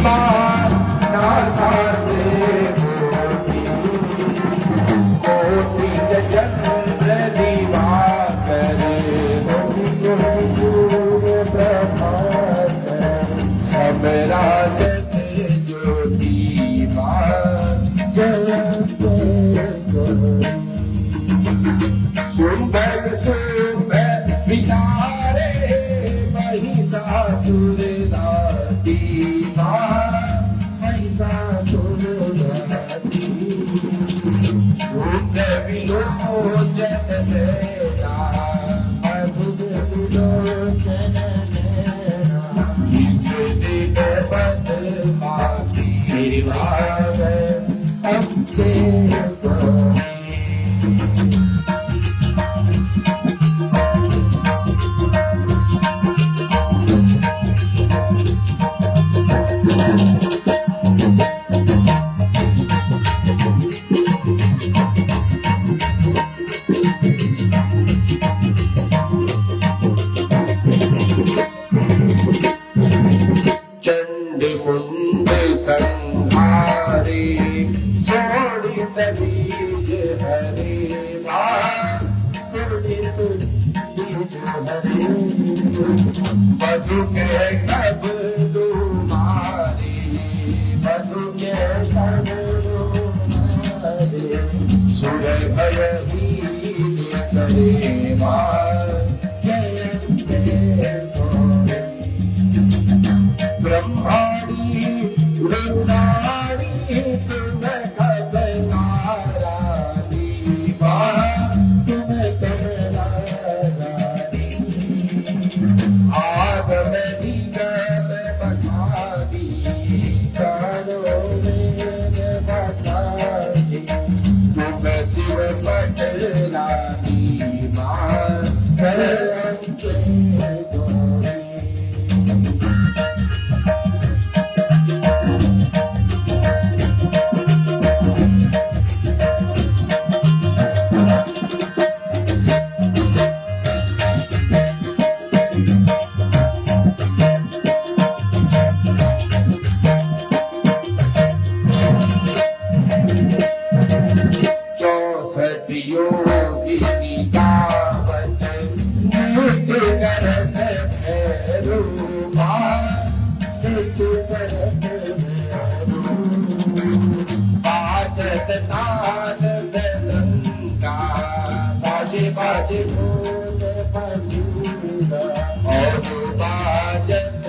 बार ना साथे मोती कोटि चंद्र दिवाकर सूर्य प्रभाकर सब राजत ज्योति सुंदर सुंदर विचारे महिषासुर दाती महिषासुर दाती रुद्र विलोचन तेरा अद्भुत विलोचन तेरा इस दिन बदमाशी बात अब देखो मुंद संहारे सोड़ित बीज हरे सोड़ित बीज हरे मधु के कब तुम्हारे मधु के कब तुम्हारे सुर भय ही करे ब्रह्माणी वृंदाणी तुम कब नारानी तुम कब नारानी आगम निगम बखानी कानो में बखानी तुम शिव पटरानी बाजे बाजे भूत बजूदा और बाजत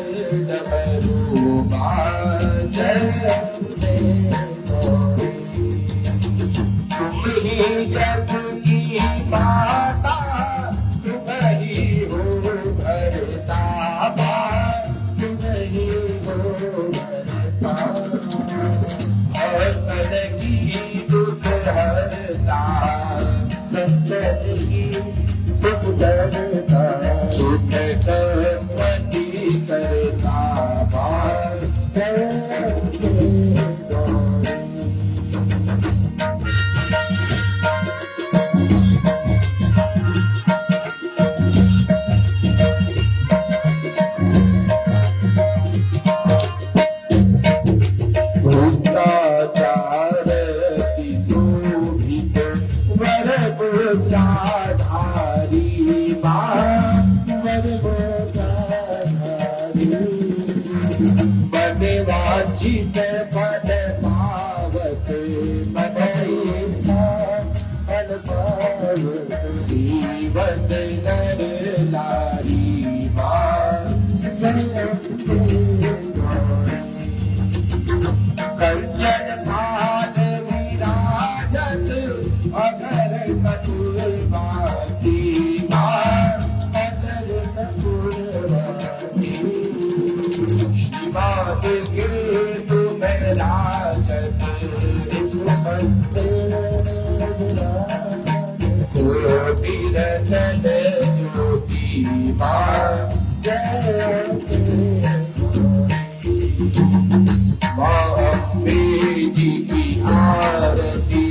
डमरू बाजत तुम ही जग की माता तुम ही हो भरता तुम ही हो भरता हसन की दुख हरता सत्य सुख करता सुख सर्वती करता वांछित पद पावत पद पावत जीवन नर नारी कंचन भान विराजत अगर कतुर्वादी अगर कतुर्वादी शिवाद गिर तुम्हें राजत ज्योति रतन ज्योति माँ अम्बे जी की आरती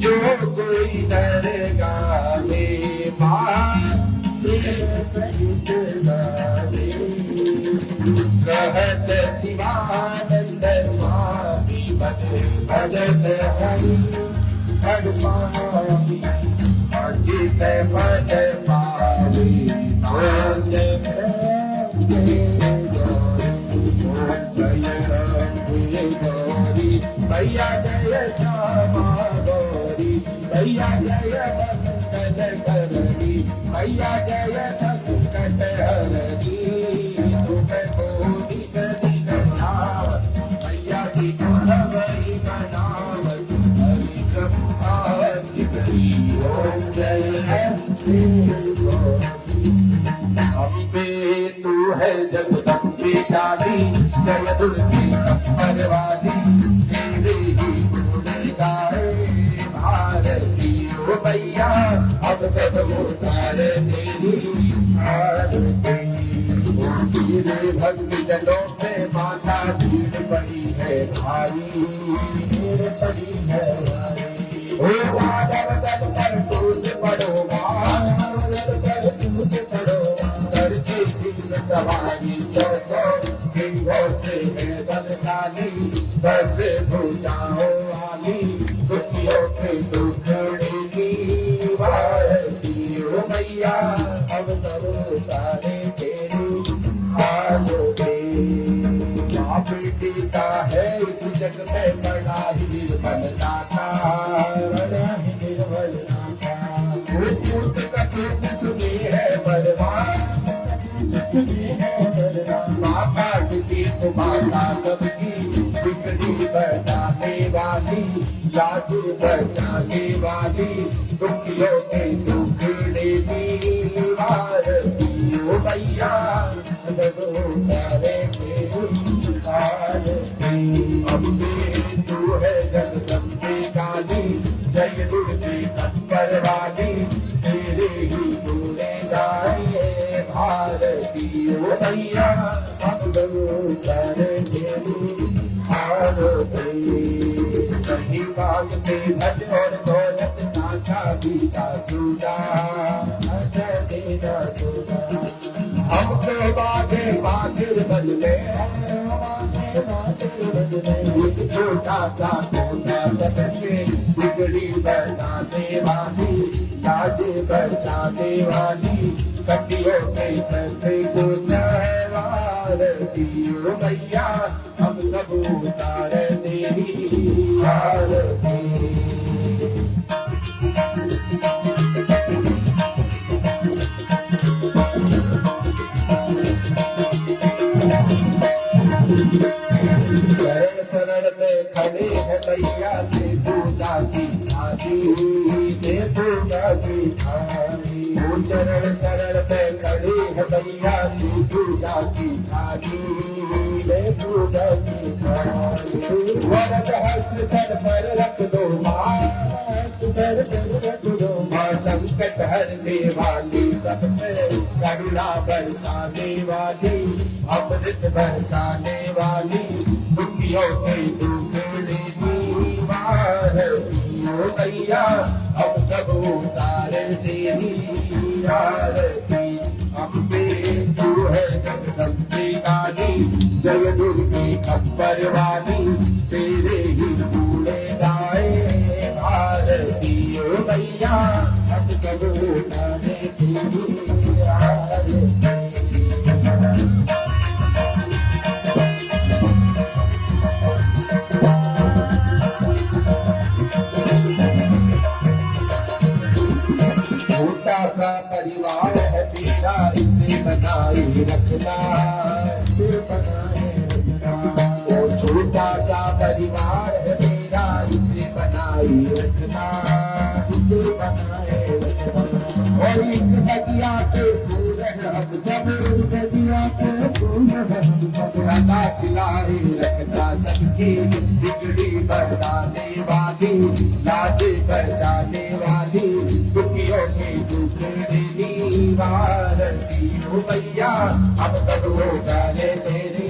जो कोई नर गावे माँ सहित गावे कहत शिवानंद भजत हरि हर पावी अजित पद पावी मान गौरी भैया जय श्यामा गौरी भैया जय संकट करनी भैया जय संकट हरनी तुम कोटि सदी गणावत भैया की सबई बनावत हरि ब्रह्मा शिवरी ओम जय अम्बे तू है जगदम्बे काली जय दुर्गे परवादी तेरे ही गुण गाए भारती ओ भैया अब सब उतार तेरी आरती तेरे भक्ति जनों में माता भीड़ पड़ी है भारी भीड़ पड़ी है भारी ओ माधव दल पर टूट पड़ो माधव दल पर टूट पड़ो करके सिंह सवारी सौ सौ सिंहों से है बलशाली बस भूटाओ वाली दुखियों के टुकड़े की वारती ओ मैया अब सब उतारे तेरी आलोके माँ बेटी का है इस जग में बड़ा ही निर्बल नाता बड़ा ही निर्बल नाता वो पूत का पूत सुनी है बलवान सुनी है बलवान माता सुखी तो माता सबकी बिगड़ी बचाने वाली लाज बचाने वाली दुखियों के टुकड़े की भारती ओ भैया सब उतारे अम्बे तू है जगदम्बे काली जय दुर्गे परवादी तेरे ही गुणे गाए भारती ओ भैया हम सब उतारे कहीं मांगते धन और दौलत नाथा बीता सुना देना सुना हमको बागे बागिर बन गए एक छोटा सा कोना सबके बिगड़ी बनाने वाली लाज बचाने वाली सखियों के संग को सवारती ओ भैया हम सब उतार तेरी आरती शरण में खड़े है भैया दे पूजा की थाली दे पूजा की थाली चरण शरण में खड़े है भैया दे पूजा की थाली दे पूजा की थाली वरद हस्त सर पर रख दो माँ सर पर रख दो माँ संकट हरने वाली सब पे करुणा बरसाने वाली अमृत बरसाने वाली दुखियों के टुकड़े की भारती ओ भैया अब सब उतारे तेरी आरती अम्बे तू है जगदम्बे काली जय दुर्गे अकबर वाली तेरे ही गुणे गाए भारती ओ भैया अब सब उतारे तेरी आरती सा परिवार है तेरा इसे बनाए रखना इसे बनाए रखना वो छोटा सा परिवार है तेरा इसे बनाए रखना इसे बनाए रखना और एक नदिया के फूल है हम सब नदिया के फूल है हम सब सदा खिलाए रखना सबकी बिगड़ी बनाने वाली लाज बचाने वाली दुखियों के भारती ओ भैया हम सब उतारे तेरी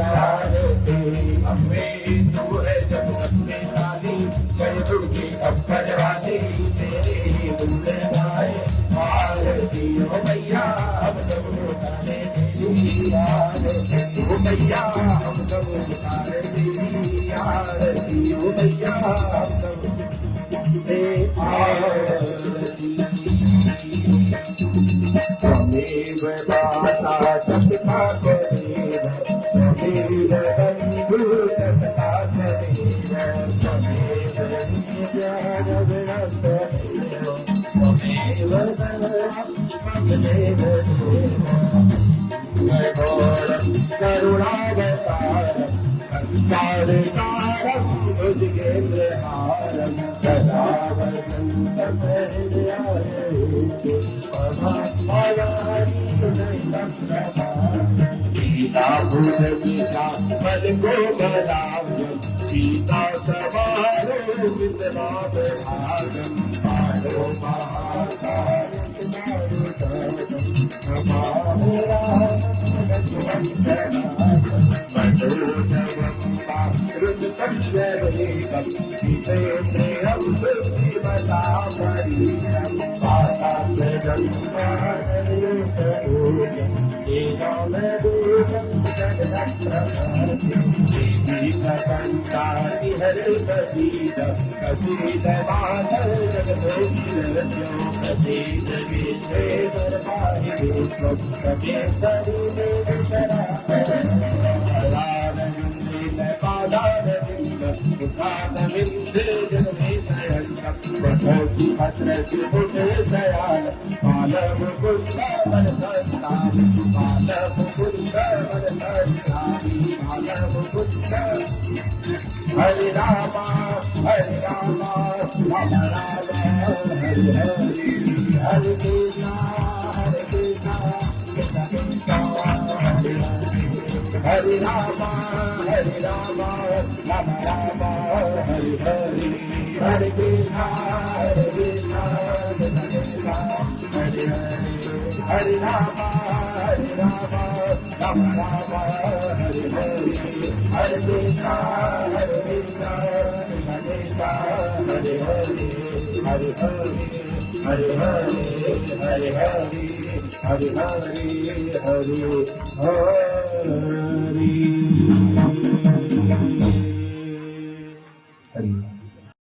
आरती अम्बे तू है जगदम्बे काली जय दुर्गे अकबर वाली तेरे ही गुण गाए भारती ओ भैया हम सब उतारे तेरी आरती ओ भैया हम सब उतारे तेरी आरती कन्हैया हे आरती त्वमेव दाता सतता त्वमेव त्वमेव बन्धु सतता त्वमेव त्वमेव त्वमेव करुणावतारम् संसारसारम् भुजगेन्द्रहारम् सदा वसन्तम् सीता भुजगीता बल को बलाव्यम् सीता सवारो विद्रावभागम् पारो Hare Rama, Hare Rama, Rama Rama, Hare Hare, Hare Krishna, Hare Krishna, Krishna Krishna, Hare Hare, Hare Rama, Hare Rama, Rama Rama, Hare Hare, Hare Krishna, Hare Krishna, Krishna Krishna, Hare Hare, Hare Rama, Hare Rama, Rama Rama, Hare Hare, Hare Krishna, Hare Krishna, Krishna Krishna, Hare Hare, Hare Hare, Hare Hare, Hare Hare, Hare Hare, Hare Hare.